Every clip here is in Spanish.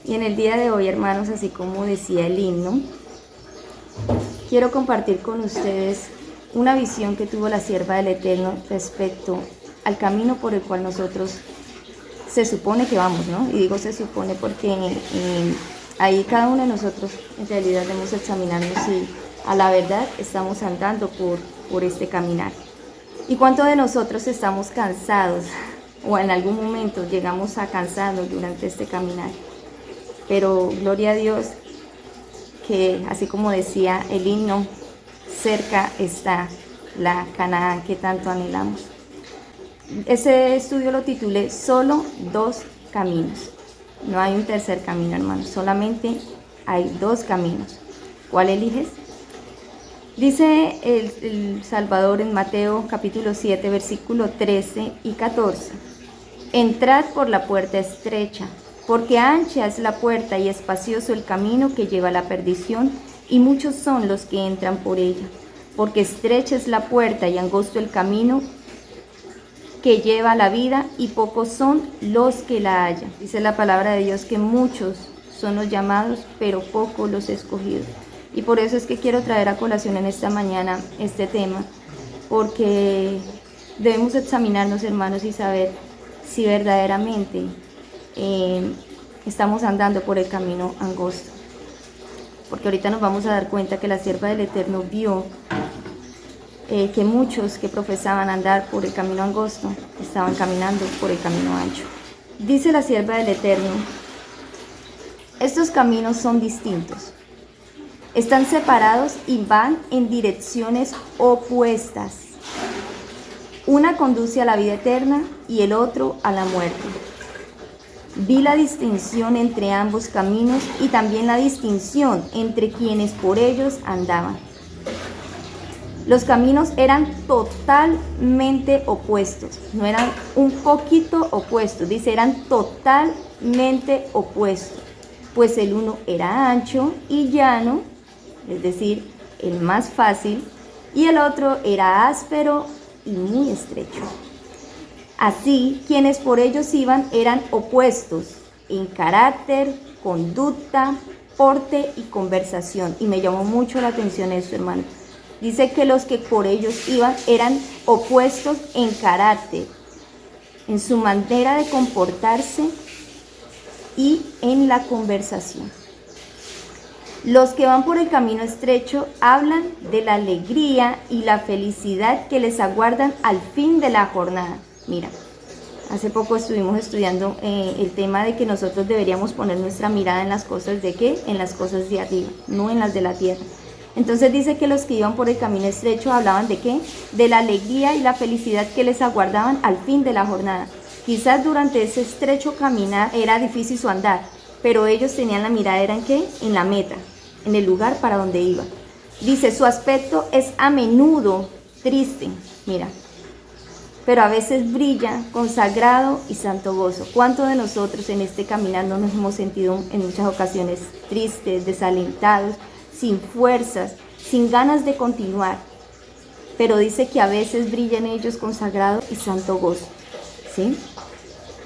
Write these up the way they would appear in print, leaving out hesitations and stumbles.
Y en el día de hoy, hermanos, así como decía el himno, quiero compartir con ustedes una visión que tuvo la sierva del Eterno respecto al camino por el cual nosotros se supone que vamos, ¿no? Y digo se supone porque ahí cada uno de nosotros en realidad debemos examinarnos si a la verdad estamos andando por este caminar. ¿Y cuántos de nosotros estamos cansados o en algún momento llegamos a cansarnos durante este caminar? Pero gloria a Dios que, así como decía el himno, cerca está la Canaán que tanto anhelamos. Ese estudio lo titulé Solo dos caminos. No hay un tercer camino, hermanos, solamente hay dos caminos. ¿Cuál eliges? Dice el Salvador en Mateo capítulo 7, versículo 13 y 14. Entrad por la puerta estrecha, porque ancha es la puerta y espacioso el camino que lleva a la perdición, y muchos son los que entran por ella. Porque estrecha es la puerta y angosto el camino que lleva a la vida, y pocos son los que la hallan. Dice la palabra de Dios que muchos son los llamados, pero pocos los escogidos. Y por eso es que quiero traer a colación en esta mañana este tema, porque debemos examinarnos, hermanos, y saber si verdaderamente estamos andando por el camino angosto. Porque ahorita nos vamos a dar cuenta que la sierva del Eterno vio que muchos que profesaban andar por el camino angosto estaban caminando por el camino ancho. Dice la sierva del Eterno, estos caminos son distintos, están separados y van en direcciones opuestas. Una conduce a la vida eterna y el otro a la muerte. Vi la distinción entre ambos caminos y también la distinción entre quienes por ellos andaban. Los caminos eran totalmente opuestos, no eran un poquito opuestos, dice, eran totalmente opuestos, pues el uno era ancho y llano, es decir, el más fácil, y el otro era áspero y muy estrecho. Así, quienes por ellos iban eran opuestos en carácter, conducta, porte y conversación. Y me llamó mucho la atención esto, hermano. Dice que los que por ellos iban eran opuestos en carácter, en su manera de comportarse y en la conversación. Los que van por el camino estrecho hablan de la alegría y la felicidad que les aguardan al fin de la jornada. Mira, hace poco estuvimos estudiando el tema de que nosotros deberíamos poner nuestra mirada en las cosas de ¿qué? En las cosas de arriba, no en las de la tierra. Entonces dice que los que iban por el camino estrecho hablaban de ¿qué? De la alegría y la felicidad que les aguardaban al fin de la jornada. Quizás durante ese estrecho caminar era difícil su andar, pero ellos tenían la mirada ¿en qué? En la meta, en el lugar para donde iban. Dice, su aspecto es a menudo triste, mira, pero a veces brilla con sagrado y santo gozo. ¿Cuántos de nosotros en este caminar no nos hemos sentido en muchas ocasiones tristes, desalentados, sin fuerzas, sin ganas de continuar? Pero dice que a veces brillan ellos con sagrado y santo gozo, ¿sí?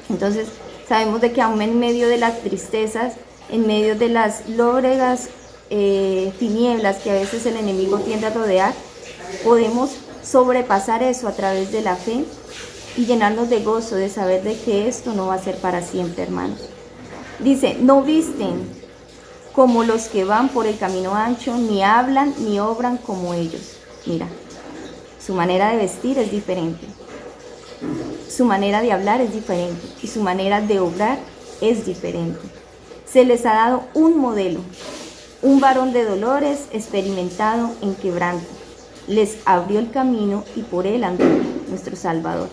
Entonces, sabemos de que aún en medio de las tristezas, en medio de las lóbregas tinieblas que a veces el enemigo tiende a rodear, podemos sobrepasar eso a través de la fe y llenarnos de gozo de saber de que esto no va a ser para siempre, hermanos. Dice, no visten como los que van por el camino ancho, ni hablan ni obran como ellos. Mira, su manera de vestir es diferente, su manera de hablar es diferente y su manera de obrar es diferente. Se les ha dado un modelo, un varón de dolores experimentado en quebranto. Les abrió el camino y por él andó nuestro Salvador.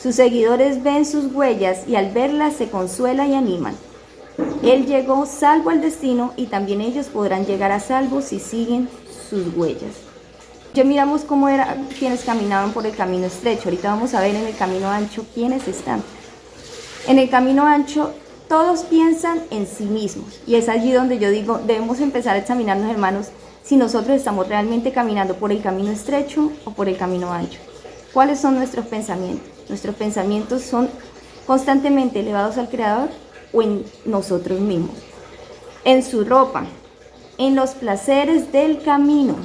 Sus seguidores ven sus huellas y al verlas se consuelan y animan. Él llegó salvo al destino y también ellos podrán llegar a salvo si siguen sus huellas. Ya miramos cómo eran quienes caminaban por el camino estrecho. Ahorita vamos a ver en el camino ancho quiénes están. En el camino ancho todos piensan en sí mismos y es allí donde yo digo, debemos empezar a examinarnos, hermanos, si nosotros estamos realmente caminando por el camino estrecho o por el camino ancho. ¿Cuáles son nuestros pensamientos? Nuestros pensamientos son constantemente elevados al Creador o en nosotros mismos. en su ropa, en los placeres del camino.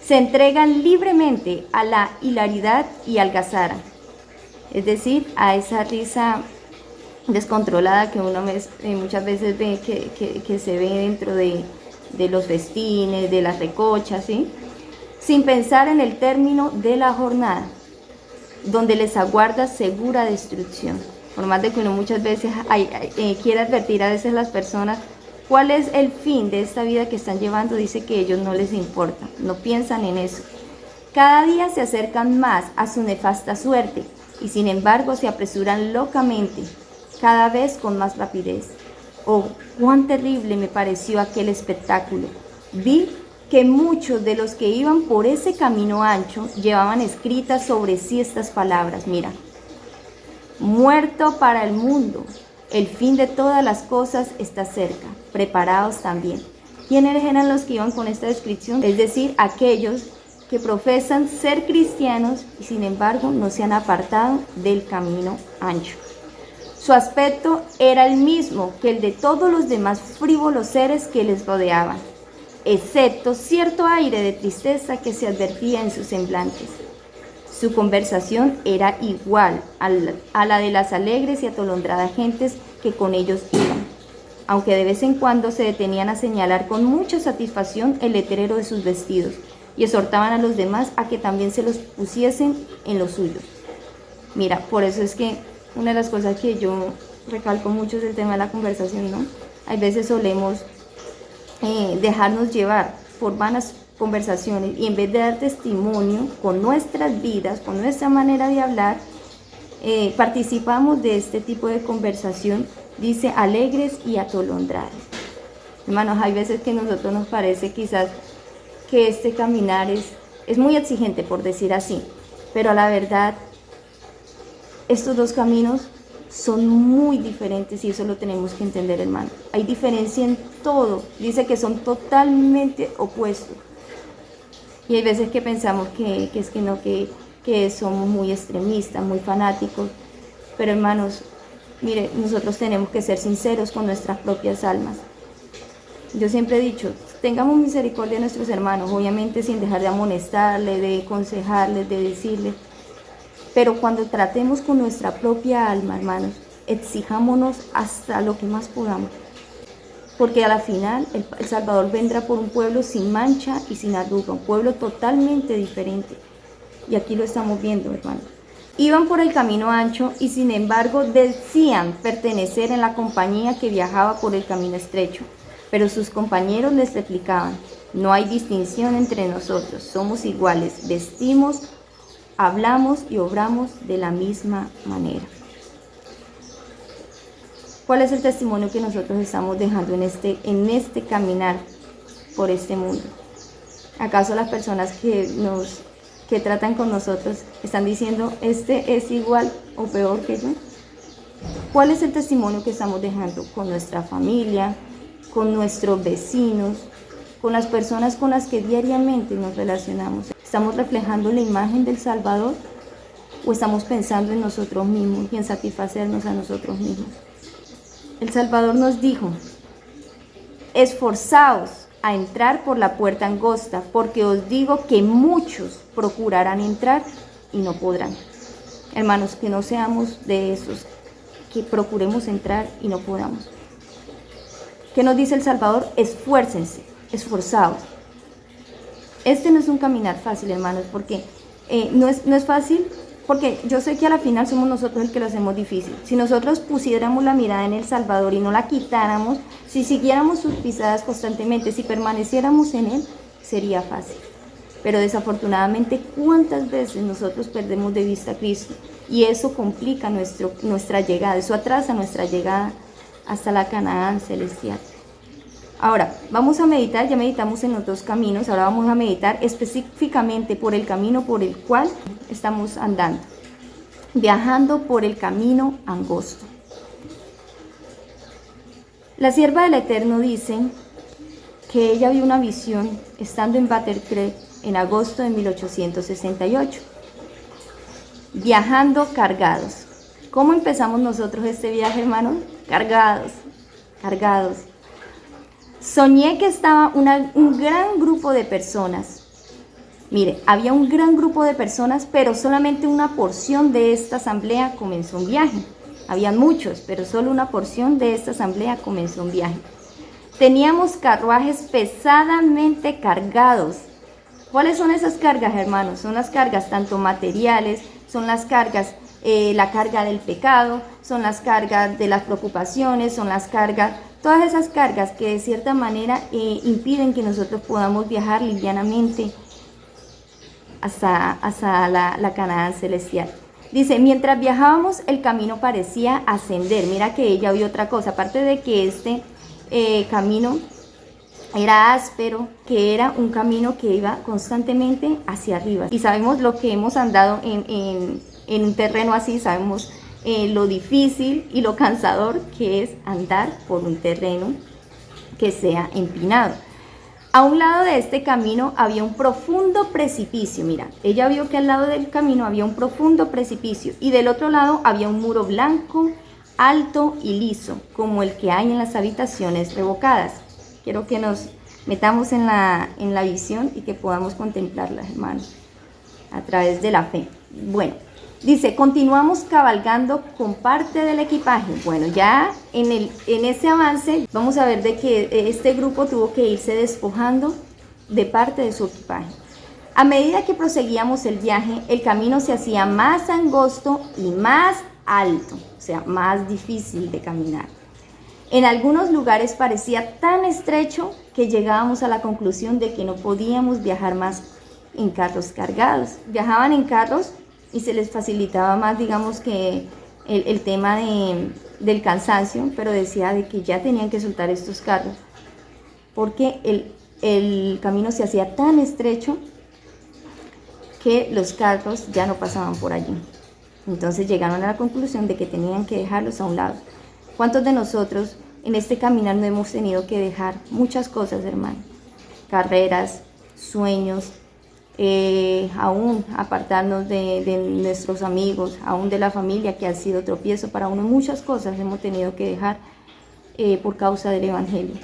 Se entregan libremente a la hilaridad y algazara, es decir, a esa risa descontrolada que uno muchas veces ve que se ve dentro de los festines, de las recochas, ¿sí? Sin pensar en el término de la jornada, donde les aguarda segura destrucción. Por más de que uno muchas veces quiere advertir a veces las personas cuál es el fin de esta vida que están llevando, dice que a ellos no les importa, no piensan en eso. Cada día se acercan más a su nefasta suerte y sin embargo se apresuran locamente, cada vez con más rapidez. Oh, cuán terrible me pareció aquel espectáculo. Vi que muchos de los que iban por ese camino ancho llevaban escritas sobre sí estas palabras. Mira, muerto para el mundo, el fin de todas las cosas está cerca, preparados también. ¿Quiénes eran los que iban con esta descripción? Es decir, aquellos que profesan ser cristianos y sin embargo no se han apartado del camino ancho. Su aspecto era el mismo que el de todos los demás frívolos seres que les rodeaban, excepto cierto aire de tristeza que se advertía en sus semblantes. Su conversación era igual a la de las alegres y atolondradas gentes que con ellos iban, aunque de vez en cuando se detenían a señalar con mucha satisfacción el letrero de sus vestidos y exhortaban a los demás a que también se los pusiesen en los suyos. Mira, por eso es que una de las cosas que yo recalco mucho es el tema de la conversación, ¿no? Hay veces solemos dejarnos llevar por vanas conversaciones y en vez de dar testimonio con nuestras vidas, con nuestra manera de hablar, participamos de este tipo de conversación, dice, alegres y atolondradas. Hermanos, hay veces que a nosotros nos parece quizás que este caminar es muy exigente, por decir así, pero a la verdad estos dos caminos son muy diferentes y eso lo tenemos que entender, hermano. Hay diferencia en todo, dice que son totalmente opuestos. Y hay veces que pensamos que somos muy extremistas, muy fanáticos, pero hermanos, mire, nosotros tenemos que ser sinceros con nuestras propias almas. Yo siempre he dicho, tengamos misericordia de nuestros hermanos, obviamente sin dejar de amonestarles, de aconsejarles, de decirles, pero cuando tratemos con nuestra propia alma, hermanos, exijámonos hasta lo que más podamos. Porque a la final el Salvador vendrá por un pueblo sin mancha y sin arruga, un pueblo totalmente diferente. Y aquí lo estamos viendo, hermanos. Iban por el camino ancho y sin embargo decían pertenecer en la compañía que viajaba por el camino estrecho. Pero sus compañeros les replicaban, no hay distinción entre nosotros, somos iguales, vestimos, hablamos y obramos de la misma manera. ¿Cuál es el testimonio que nosotros estamos dejando en este caminar por este mundo? ¿Acaso las personas que tratan con nosotros están diciendo, este es igual o peor que yo? ¿Cuál es el testimonio que estamos dejando con nuestra familia, con nuestros vecinos, con las personas con las que diariamente nos relacionamos? ¿Estamos reflejando la imagen del Salvador o estamos pensando en nosotros mismos y en satisfacernos a nosotros mismos? El Salvador nos dijo, esforzaos a entrar por la puerta angosta, porque os digo que muchos procurarán entrar y no podrán. Hermanos, que no seamos de esos que procuremos entrar y no podamos. ¿Qué nos dice el Salvador? Esfuércense, esforzaos. Este no es un caminar fácil, hermanos, porque no es fácil, porque yo sé que a la final somos nosotros el que lo hacemos difícil. Si nosotros pusiéramos la mirada en el Salvador y no la quitáramos, si siguiéramos sus pisadas constantemente, si permaneciéramos en Él, sería fácil. Pero desafortunadamente, ¿cuántas veces nosotros perdemos de vista a Cristo? Y eso complica nuestra llegada, eso atrasa nuestra llegada hasta la Canaán celestial. Ahora, vamos a meditar, ya meditamos en los dos caminos, ahora vamos a meditar específicamente por el camino por el cual estamos andando, viajando por el camino angosto. La sierva del Eterno dice que ella vio una visión estando en Battle Creek en agosto de 1868, viajando cargados. ¿Cómo empezamos nosotros este viaje, hermanos? Cargados. Soñé que estaba un gran grupo de personas. Mire, había un gran grupo de personas, pero solamente una porción de esta asamblea comenzó un viaje. Habían muchos, pero solo una porción de esta asamblea comenzó un viaje. Teníamos carruajes pesadamente cargados. ¿Cuáles son esas cargas, hermanos? Son las cargas tanto materiales, son las cargas, la carga del pecado, son las cargas de las preocupaciones, son las cargas, todas esas cargas que de cierta manera impiden que nosotros podamos viajar livianamente hasta la Canaán celestial. Dice, mientras viajábamos el camino parecía ascender. Mira que ella vio otra cosa, aparte de que este camino era áspero, que era un camino que iba constantemente hacia arriba. Y sabemos lo que hemos andado en un terreno así, sabemos lo difícil y lo cansador que es andar por un terreno que sea empinado. A un lado de este camino había un profundo precipicio. Mira, ella vio que al lado del camino había un profundo precipicio y del otro lado había un muro blanco, alto y liso, como el que hay en las habitaciones revocadas. Quiero que nos metamos en la visión y que podamos contemplarla, hermanos, a través de la fe. Bueno, dice, continuamos cabalgando con parte del equipaje. Bueno, ya en ese avance vamos a ver de que este grupo tuvo que irse despojando de parte de su equipaje. A medida que proseguíamos el viaje, el camino se hacía más angosto y más alto, o sea, más difícil de caminar. En algunos lugares parecía tan estrecho que llegábamos a la conclusión de que no podíamos viajar más en carros cargados. Viajaban en carros y se les facilitaba más, digamos, que el tema del cansancio, pero decía de que ya tenían que soltar estos carros porque el camino se hacía tan estrecho que los carros ya no pasaban por allí. Entonces llegaron a la conclusión de que tenían que dejarlos a un lado. ¿Cuántos de nosotros en este caminar no hemos tenido que dejar muchas cosas, hermano? Carreras, sueños, aún apartarnos de nuestros amigos, aún de la familia, que ha sido tropiezo para uno. Muchas cosas hemos tenido que dejar por causa del Evangelio.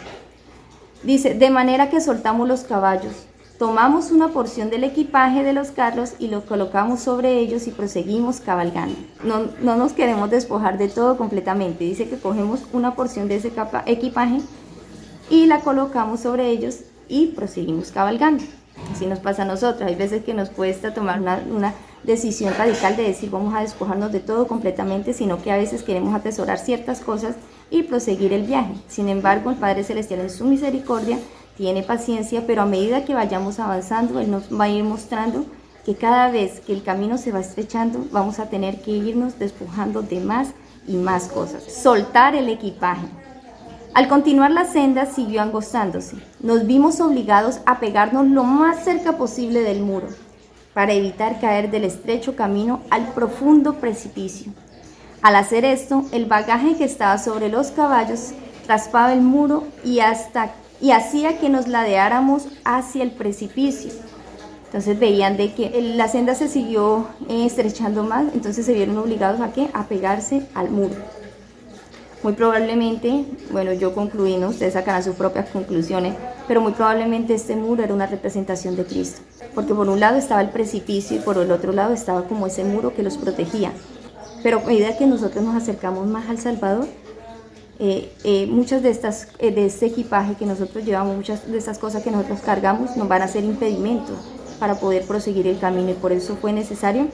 Dice, de manera que soltamos los caballos, tomamos una porción del equipaje de los carros y lo colocamos sobre ellos y proseguimos cabalgando. No nos queremos despojar de todo completamente. Dice que cogemos una porción de ese equipaje y la colocamos sobre ellos y proseguimos cabalgando. Así nos pasa a nosotros. Hay veces que nos cuesta tomar una decisión radical de decir vamos a despojarnos de todo completamente, sino que a veces queremos atesorar ciertas cosas y proseguir el viaje. Sin embargo, el Padre Celestial en su misericordia tiene paciencia, pero a medida que vayamos avanzando, Él nos va a ir mostrando que cada vez que el camino se va estrechando, vamos a tener que irnos despojando de más y más cosas. Soltar el equipaje. Al continuar la senda siguió angostándose. Nos vimos obligados a pegarnos lo más cerca posible del muro para evitar caer del estrecho camino al profundo precipicio. Al hacer esto, el bagaje que estaba sobre los caballos raspaba el muro y hacía que nos ladeáramos hacia el precipicio. Entonces veían de que la senda se siguió estrechando más, entonces se vieron obligados ¿a qué? A pegarse al muro. Muy probablemente, bueno, yo concluí, ¿no? Ustedes sacarán sus propias conclusiones, pero muy probablemente este muro era una representación de Cristo, porque por un lado estaba el precipicio y por el otro lado estaba como ese muro que los protegía. Pero a medida que nosotros nos acercamos más al Salvador, muchas de este equipaje que nosotros llevamos, muchas de estas cosas que nosotros cargamos nos van a ser impedimentos para poder proseguir el camino, y por eso fue necesario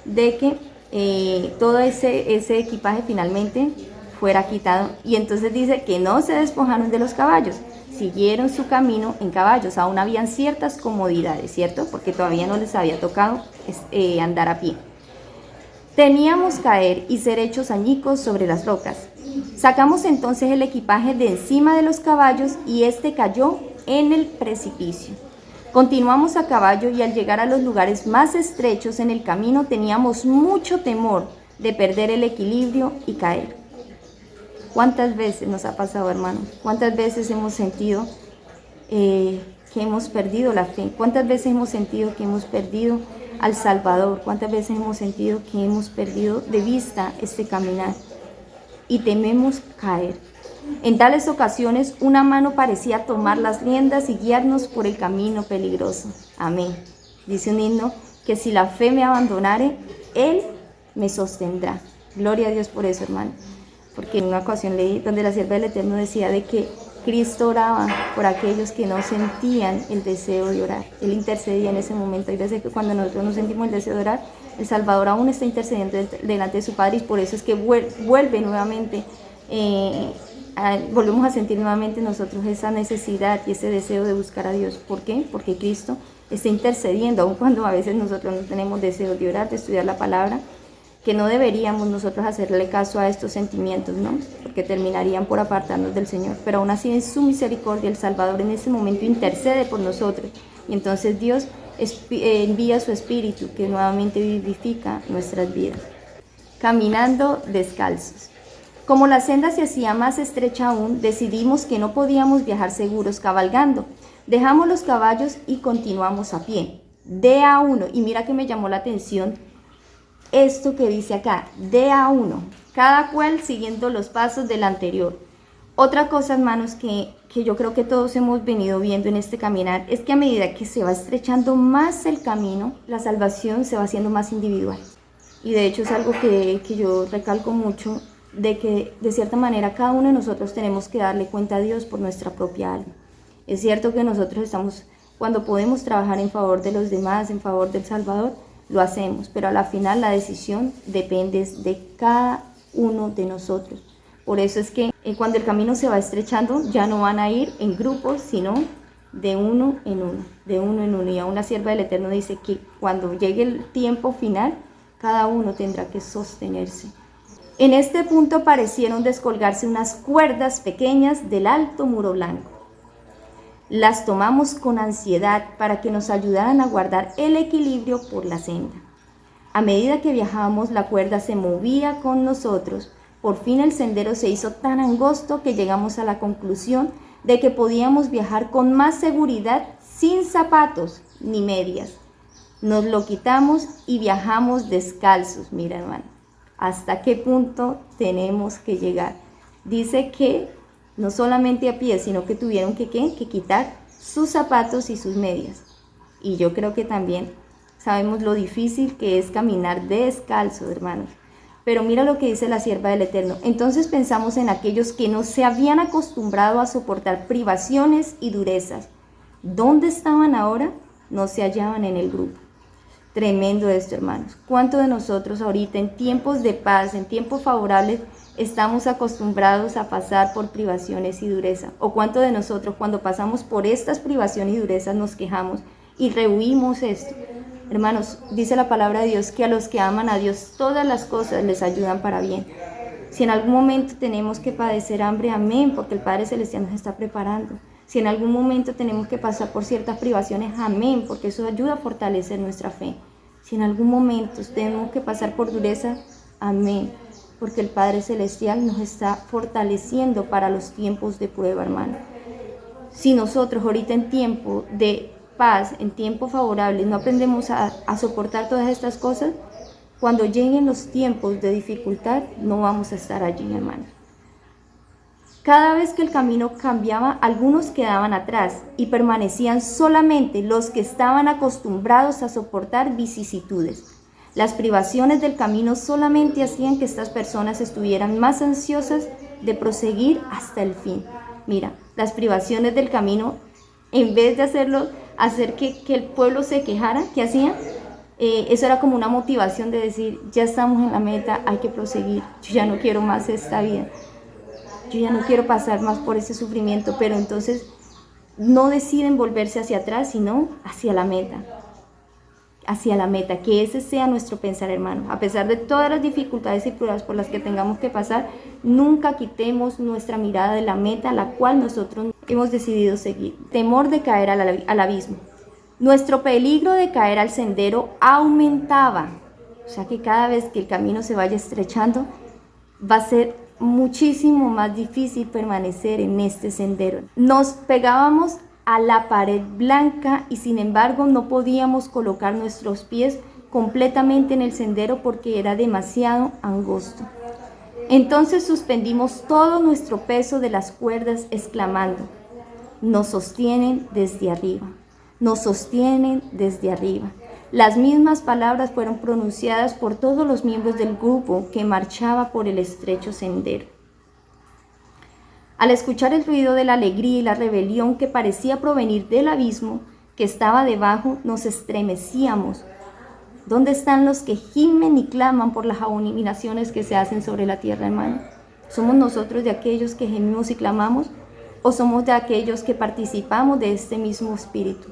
de que todo ese equipaje finalmente fuera quitado. Y entonces dice que no se despojaron de los caballos, siguieron su camino en caballos. Aún habían ciertas comodidades, ¿cierto? Porque todavía no les había tocado andar a pie. Temíamos caer y ser hechos añicos sobre las rocas. Sacamos entonces el equipaje de encima de los caballos y este cayó en el precipicio. Continuamos a caballo y al llegar a los lugares más estrechos en el camino teníamos mucho temor de perder el equilibrio y caer. ¿Cuántas veces nos ha pasado, hermanos? ¿Cuántas veces hemos sentido que hemos perdido la fe? ¿Cuántas veces hemos sentido que hemos perdido al Salvador? ¿Cuántas veces hemos sentido que hemos perdido de vista este caminar? Y tememos caer. En tales ocasiones, una mano parecía tomar las riendas y guiarnos por el camino peligroso. Amén. Dice un himno que si la fe me abandonare, Él me sostendrá. Gloria a Dios por eso, hermano. Porque en una ocasión leí donde la sierva del Eterno decía de que Cristo oraba por aquellos que no sentían el deseo de orar. Él intercedía en ese momento. Hay veces que cuando nosotros no sentimos el deseo de orar, el Salvador aún está intercediendo delante de su Padre, y por eso es que vuelve nuevamente, volvemos a sentir nuevamente nosotros esa necesidad y ese deseo de buscar a Dios. ¿Por qué? Porque Cristo está intercediendo, aun cuando a veces nosotros no tenemos deseo de orar, de estudiar la palabra, que no deberíamos nosotros hacerle caso a estos sentimientos, ¿no? Porque terminarían por apartarnos del Señor. Pero aún así, en su misericordia, el Salvador en ese momento intercede por nosotros. Y entonces Dios envía su Espíritu, que nuevamente vivifica nuestras vidas. Caminando descalzos. Como la senda se hacía más estrecha aún, decidimos que no podíamos viajar seguros cabalgando. Dejamos los caballos y continuamos a pie. De a uno. Y mira que me llamó la atención esto que dice acá, de a uno, cada cual siguiendo los pasos del anterior. Otra cosa, hermanos, que yo creo que todos hemos venido viendo en este caminar, es que a medida que se va estrechando más el camino, la salvación se va haciendo más individual. Y de hecho es algo que yo recalco mucho, de que de cierta manera cada uno de nosotros tenemos que darle cuenta a Dios por nuestra propia alma. Es cierto que nosotros estamos, cuando podemos trabajar en favor de los demás, en favor del Salvador, lo hacemos, pero a la final la decisión depende de cada uno de nosotros. Por eso es que cuando el camino se va estrechando, ya no van a ir en grupos, sino de uno en uno, de uno en uno. Y aún la sierva del Eterno dice que cuando llegue el tiempo final, cada uno tendrá que sostenerse. En este punto parecieron descolgarse unas cuerdas pequeñas del alto muro blanco. Las tomamos con ansiedad para que nos ayudaran a guardar el equilibrio por la senda. A medida que viajábamos, la cuerda se movía con nosotros. Por fin el sendero se hizo tan angosto que llegamos a la conclusión de que podíamos viajar con más seguridad sin zapatos ni medias. Nos lo quitamos y viajamos descalzos. Mira, hermano, ¿hasta qué punto tenemos que llegar? Dice que no solamente a pie, sino que tuvieron que quitar sus zapatos y sus medias. Y yo creo que también sabemos lo difícil que es caminar descalzo, hermanos. Pero mira lo que dice la sierva del Eterno. Entonces pensamos en aquellos que no se habían acostumbrado a soportar privaciones y durezas. ¿Dónde estaban ahora? No se hallaban en el grupo. Tremendo esto, hermanos. ¿Cuántos de nosotros ahorita en tiempos de paz, en tiempos favorables, estamos acostumbrados a pasar por privaciones y dureza? ¿O cuánto de nosotros cuando pasamos por estas privaciones y durezas nos quejamos y rehuimos esto? Hermanos, dice la palabra de Dios que a los que aman a Dios todas las cosas les ayudan para bien. Si en algún momento tenemos que padecer hambre, amén, porque el Padre Celestial nos está preparando. Si en algún momento tenemos que pasar por ciertas privaciones, amén, porque eso ayuda a fortalecer nuestra fe. Si en algún momento tenemos que pasar por dureza, amén, porque el Padre Celestial nos está fortaleciendo para los tiempos de prueba, hermano. Si nosotros ahorita en tiempo de paz, en tiempos favorables, no aprendemos a soportar todas estas cosas, cuando lleguen los tiempos de dificultad, no vamos a estar allí, hermano. Cada vez que el camino cambiaba, algunos quedaban atrás y permanecían solamente los que estaban acostumbrados a soportar vicisitudes. Las privaciones del camino solamente hacían que estas personas estuvieran más ansiosas de proseguir hasta el fin. Mira, las privaciones del camino, en vez de hacer que el pueblo se quejara, ¿qué hacían? Eso era como una motivación de decir, ya estamos en la meta, hay que proseguir, yo ya no quiero más esta vida. Yo ya no quiero pasar más por ese sufrimiento, pero entonces no deciden volverse hacia atrás, sino hacia la meta, que ese sea nuestro pensar, hermano. A pesar de todas las dificultades y pruebas por las que tengamos que pasar, nunca quitemos nuestra mirada de la meta a la cual nosotros hemos decidido seguir. Temor de caer al abismo. Nuestro peligro de caer al sendero aumentaba, o sea que cada vez que el camino se vaya estrechando, va a ser muchísimo más difícil permanecer en este sendero. Nos pegábamos a la pared blanca y sin embargo no podíamos colocar nuestros pies completamente en el sendero porque era demasiado angosto. Entonces suspendimos todo nuestro peso de las cuerdas, exclamando: nos sostienen desde arriba, nos sostienen desde arriba. Las mismas palabras fueron pronunciadas por todos los miembros del grupo que marchaba por el estrecho sendero. Al escuchar el ruido de la alegría y la rebelión que parecía provenir del abismo que estaba debajo, nos estremecíamos. ¿Dónde están los que gimen y claman por las abominaciones que se hacen sobre la tierra, hermano? ¿Somos nosotros de aquellos que gemimos y clamamos? ¿O somos de aquellos que participamos de este mismo espíritu?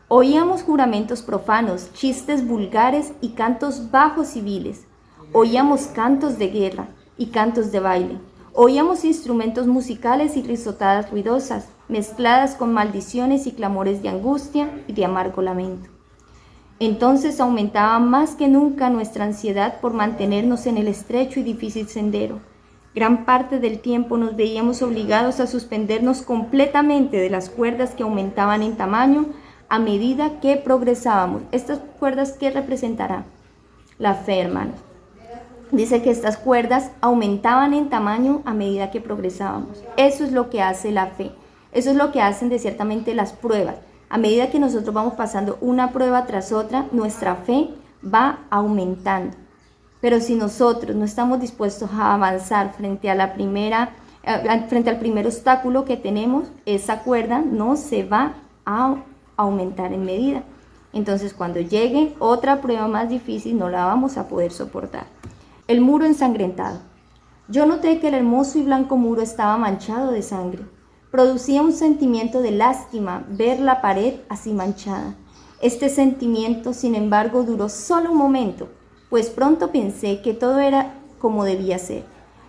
Oíamos juramentos profanos, chistes vulgares y cantos bajos y viles. Oíamos cantos de guerra y cantos de baile. Oíamos instrumentos musicales y risotadas ruidosas, mezcladas con maldiciones y clamores de angustia y de amargo lamento. Entonces aumentaba más que nunca nuestra ansiedad por mantenernos en el estrecho y difícil sendero. Gran parte del tiempo nos veíamos obligados a suspendernos completamente de las cuerdas que aumentaban en tamaño a medida que progresábamos. ¿Estas cuerdas qué representarán? La fe, hermanos. Dice que estas cuerdas aumentaban en tamaño a medida que progresábamos. Eso es lo que hace la fe. Eso es lo que hacen de ciertamente las pruebas. A medida que nosotros vamos pasando una prueba tras otra, nuestra fe va aumentando. Pero si nosotros no estamos dispuestos a avanzar frente al primer obstáculo que tenemos, esa cuerda no se va a aumentar en medida. Entonces, cuando llegue otra prueba más difícil, no la vamos a poder soportar. El muro ensangrentado. Yo noté que el hermoso y blanco muro estaba manchado de sangre. Producía un sentimiento de lástima ver la pared así manchada. Este sentimiento, sin embargo, duró solo un momento, pues pronto pensé que todo era como debía ser.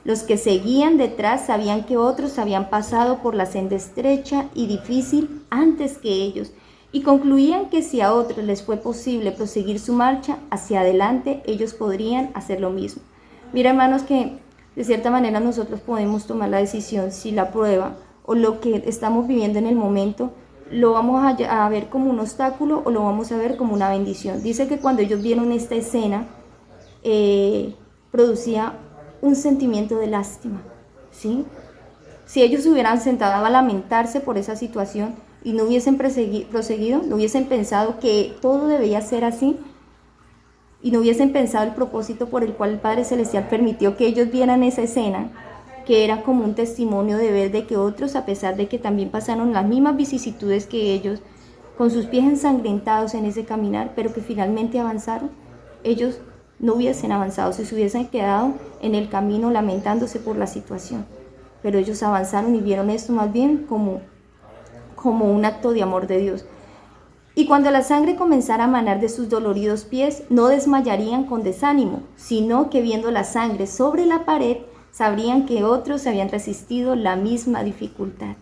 Los que seguían detrás sabían que otros habían pasado por la senda estrecha y difícil antes que ellos, y concluían que si a otros les fue posible proseguir su marcha hacia adelante, ellos podrían hacer lo mismo. Mira, hermanos, que de cierta manera nosotros podemos tomar la decisión si la prueba o lo que estamos viviendo en el momento lo vamos a ver como un obstáculo o lo vamos a ver como una bendición. Dice que cuando ellos vieron esta escena, producía un sentimiento de lástima, ¿sí? Si ellos se hubieran sentado a lamentarse por esa situación y no hubiesen proseguido, no hubiesen pensado que todo debía ser así y no hubiesen pensado el propósito por el cual el Padre Celestial permitió que ellos vieran esa escena, que era como un testimonio de ver de que otros, a pesar de que también pasaron las mismas vicisitudes que ellos, con sus pies ensangrentados en ese caminar, pero que finalmente avanzaron, ellos no hubiesen avanzado, si se hubiesen quedado en el camino lamentándose por la situación. Pero ellos avanzaron y vieron esto más bien como un acto de amor de Dios. Y cuando la sangre comenzara a manar de sus doloridos pies, no desmayarían con desánimo, sino que viendo la sangre sobre la pared, sabrían que otros habían resistido la misma dificultad.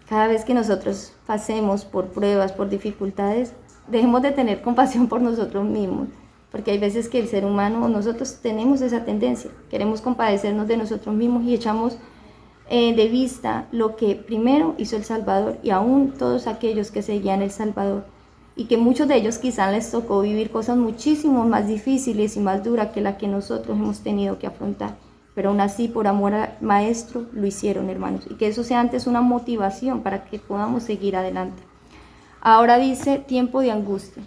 Cada vez que nosotros pasemos por pruebas, por dificultades, dejemos de tener compasión por nosotros mismos, porque hay veces que el ser humano, nosotros tenemos esa tendencia, queremos compadecernos de nosotros mismos y echamos de vista lo que primero hizo el Salvador y aún todos aquellos que seguían el Salvador, y que muchos de ellos quizás les tocó vivir cosas muchísimo más difíciles y más duras que la que nosotros hemos tenido que afrontar, pero aún así por amor al Maestro lo hicieron, hermanos, y que eso sea antes una motivación para que podamos seguir adelante. Ahora dice tiempo de angustia.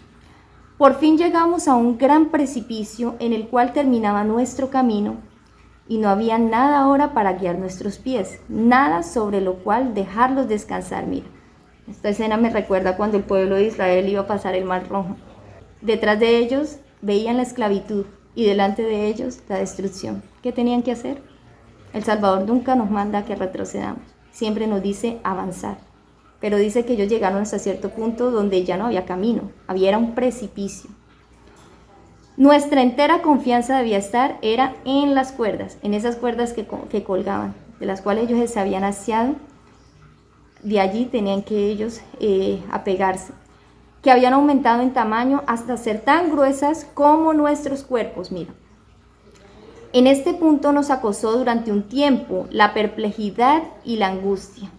Por fin llegamos a un gran precipicio en el cual terminaba nuestro camino y no había nada ahora para guiar nuestros pies, nada sobre lo cual dejarlos descansar. Mira, esta escena me recuerda cuando el pueblo de Israel iba a pasar el Mar Rojo. Detrás de ellos veían la esclavitud y delante de ellos la destrucción. ¿Qué tenían que hacer? El Salvador nunca nos manda a que retrocedamos, siempre nos dice avanzar. Pero dice que ellos llegaron hasta cierto punto donde ya no había camino, era un precipicio. Nuestra entera confianza debía estar en las cuerdas, en esas cuerdas que colgaban, de las cuales ellos se habían asiado. De allí tenían que ellos apegarse, que habían aumentado en tamaño hasta ser tan gruesas como nuestros cuerpos. Mira, en este punto nos acosó durante un tiempo la perplejidad y la angustia.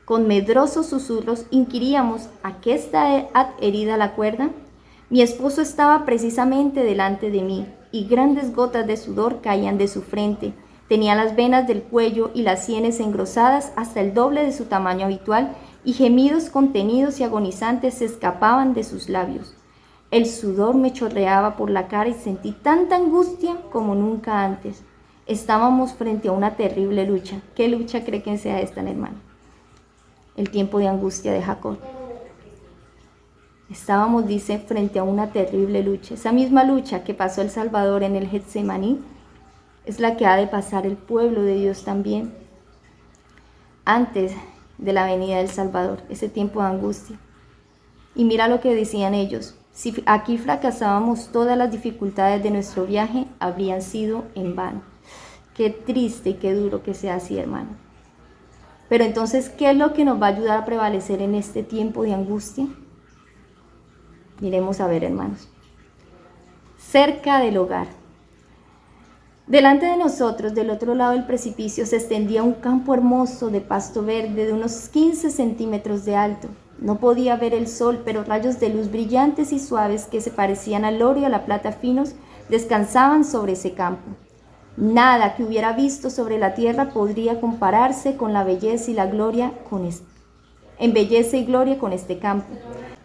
Con medrosos susurros inquiríamos: ¿a qué está adherida la cuerda? Mi esposo estaba precisamente delante de mí. y grandes gotas de sudor caían de su frente. Tenía las venas del cuello y las sienes engrosadas hasta el doble de su tamaño habitual, y gemidos contenidos y agonizantes se escapaban de sus labios. El sudor me chorreaba por la cara y sentí tanta angustia como nunca antes. Estábamos frente a una terrible lucha. ¿Qué lucha cree que sea esta, hermano? El tiempo de angustia de Jacob. Estábamos, dice, frente a una terrible lucha. Esa misma lucha que pasó el Salvador en el Getsemaní es la que ha de pasar el pueblo de Dios también antes de la venida del Salvador, ese tiempo de angustia. Y mira lo que decían ellos: si aquí fracasábamos, todas las dificultades de nuestro viaje habrían sido en vano. Qué triste y qué duro que sea así, hermano. Pero entonces, ¿qué es lo que nos va a ayudar a prevalecer en este tiempo de angustia? Miremos a ver, hermanos. Cerca del hogar. Delante de nosotros, del otro lado del precipicio, se extendía un campo hermoso de pasto verde de unos 15 centímetros de alto. No podía ver el sol, pero rayos de luz brillantes y suaves que se parecían al oro y a la plata finos descansaban sobre ese campo. Nada que hubiera visto sobre la tierra podría compararse con la belleza y la gloria en belleza y gloria con este campo.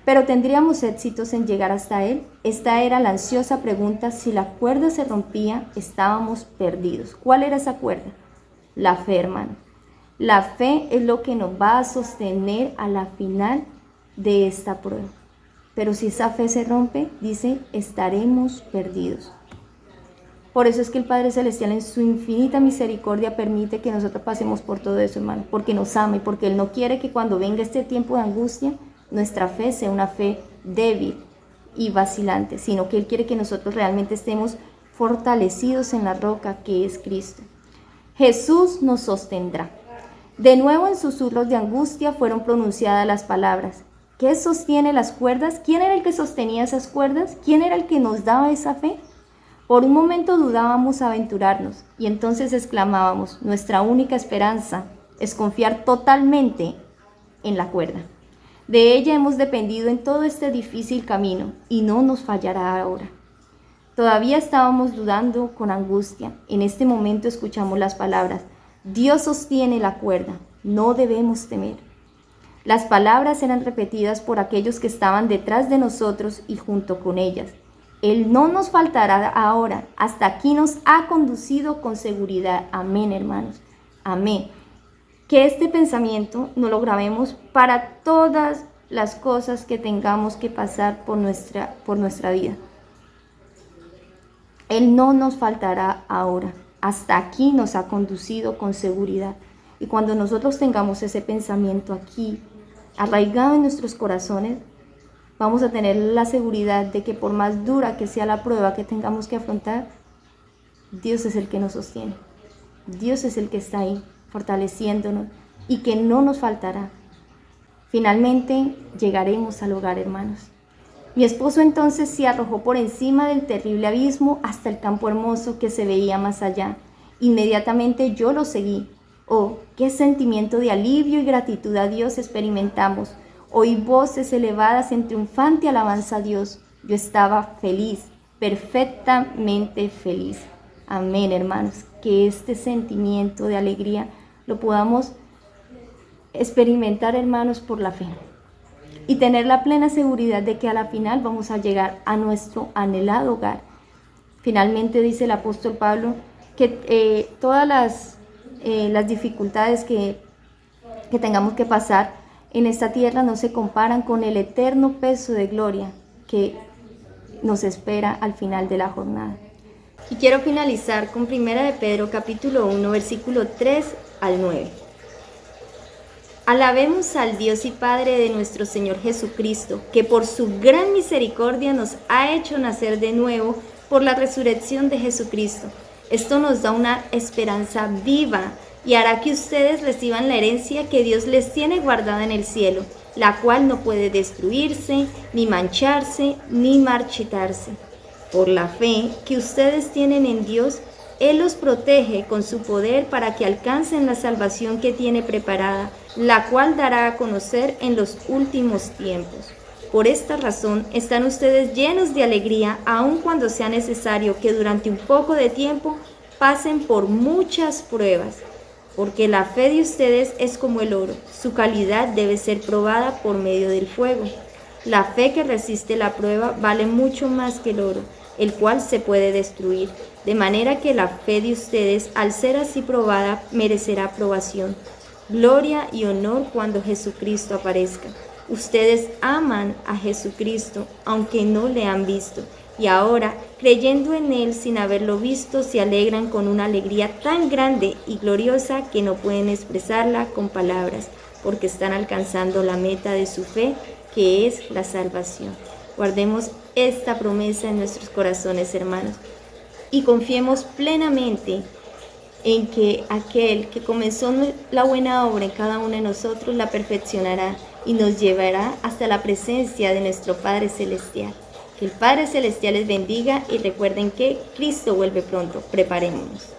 Pero ¿tendríamos éxitos en llegar hasta él? Esta era la ansiosa pregunta. Si la cuerda se rompía, estábamos perdidos. ¿Cuál era esa cuerda? La fe, hermano. La fe es lo que nos va a sostener a la final de esta prueba. Pero si esa fe se rompe, dice, estaremos perdidos. Por eso es que el Padre Celestial, en su infinita misericordia, permite que nosotros pasemos por todo eso, hermano, porque nos ama y porque Él no quiere que cuando venga este tiempo de angustia, nuestra fe sea una fe débil y vacilante, sino que Él quiere que nosotros realmente estemos fortalecidos en la roca que es Cristo. Jesús nos sostendrá. De nuevo en susurros de angustia fueron pronunciadas las palabras. ¿Qué sostiene las cuerdas? ¿Quién era el que sostenía esas cuerdas? ¿Quién era el que nos daba esa fe? Por un momento dudábamos aventurarnos y entonces exclamábamos: nuestra única esperanza es confiar totalmente en la cuerda. De ella hemos dependido en todo este difícil camino y no nos fallará ahora. Todavía estábamos dudando con angustia. En este momento escuchamos las palabras: Dios sostiene la cuerda, no debemos temer. Las palabras eran repetidas por aquellos que estaban detrás de nosotros y junto con ellas. Él no nos faltará ahora. Hasta aquí nos ha conducido con seguridad. Amén, hermanos. Amén. Que este pensamiento no lo grabemos para todas las cosas que tengamos que pasar por nuestra vida. Él no nos faltará ahora. Hasta aquí nos ha conducido con seguridad. Y cuando nosotros tengamos ese pensamiento aquí, arraigado en nuestros corazones, vamos a tener la seguridad de que por más dura que sea la prueba que tengamos que afrontar, Dios es el que nos sostiene. Dios es el que está ahí, fortaleciéndonos, y que no nos faltará. Finalmente llegaremos al hogar, hermanos. Mi esposo entonces se arrojó por encima del terrible abismo hasta el campo hermoso que se veía más allá. Inmediatamente yo lo seguí. Oh, qué sentimiento de alivio y gratitud a Dios experimentamos. Oí voces elevadas en triunfante alabanza a Dios. Yo estaba feliz, perfectamente feliz. Amén, hermanos. Que este sentimiento de alegría lo podamos experimentar, hermanos, por la fe. Y tener la plena seguridad de que a la final vamos a llegar a nuestro anhelado hogar. Finalmente dice el apóstol Pablo que todas las dificultades que tengamos que pasar en esta tierra no se comparan con el eterno peso de gloria que nos espera al final de la jornada. Y quiero finalizar con 1 de Pedro capítulo 1, versículo 3 al 9. Alabemos al Dios y Padre de nuestro Señor Jesucristo, que por su gran misericordia nos ha hecho nacer de nuevo por la resurrección de Jesucristo. Esto nos da una esperanza viva y hará que ustedes reciban la herencia que Dios les tiene guardada en el cielo, la cual no puede destruirse, ni mancharse, ni marchitarse. Por la fe que ustedes tienen en Dios, Él los protege con su poder para que alcancen la salvación que tiene preparada, la cual dará a conocer en los últimos tiempos. Por esta razón están ustedes llenos de alegría, aun cuando sea necesario que durante un poco de tiempo pasen por muchas pruebas, porque la fe de ustedes es como el oro, su calidad debe ser probada por medio del fuego. La fe que resiste la prueba vale mucho más que el oro, el cual se puede destruir, de manera que la fe de ustedes, al ser así probada, merecerá aprobación, gloria y honor cuando Jesucristo aparezca. Ustedes aman a Jesucristo, aunque no le han visto, y ahora, creyendo en Él sin haberlo visto, se alegran con una alegría tan grande y gloriosa que no pueden expresarla con palabras, porque están alcanzando la meta de su fe, que es la salvación. Guardemos esta promesa en nuestros corazones, hermanos, y confiemos plenamente en que aquel que comenzó la buena obra en cada uno de nosotros la perfeccionará y nos llevará hasta la presencia de nuestro Padre Celestial. Que el Padre Celestial les bendiga y recuerden que Cristo vuelve pronto. Preparémonos.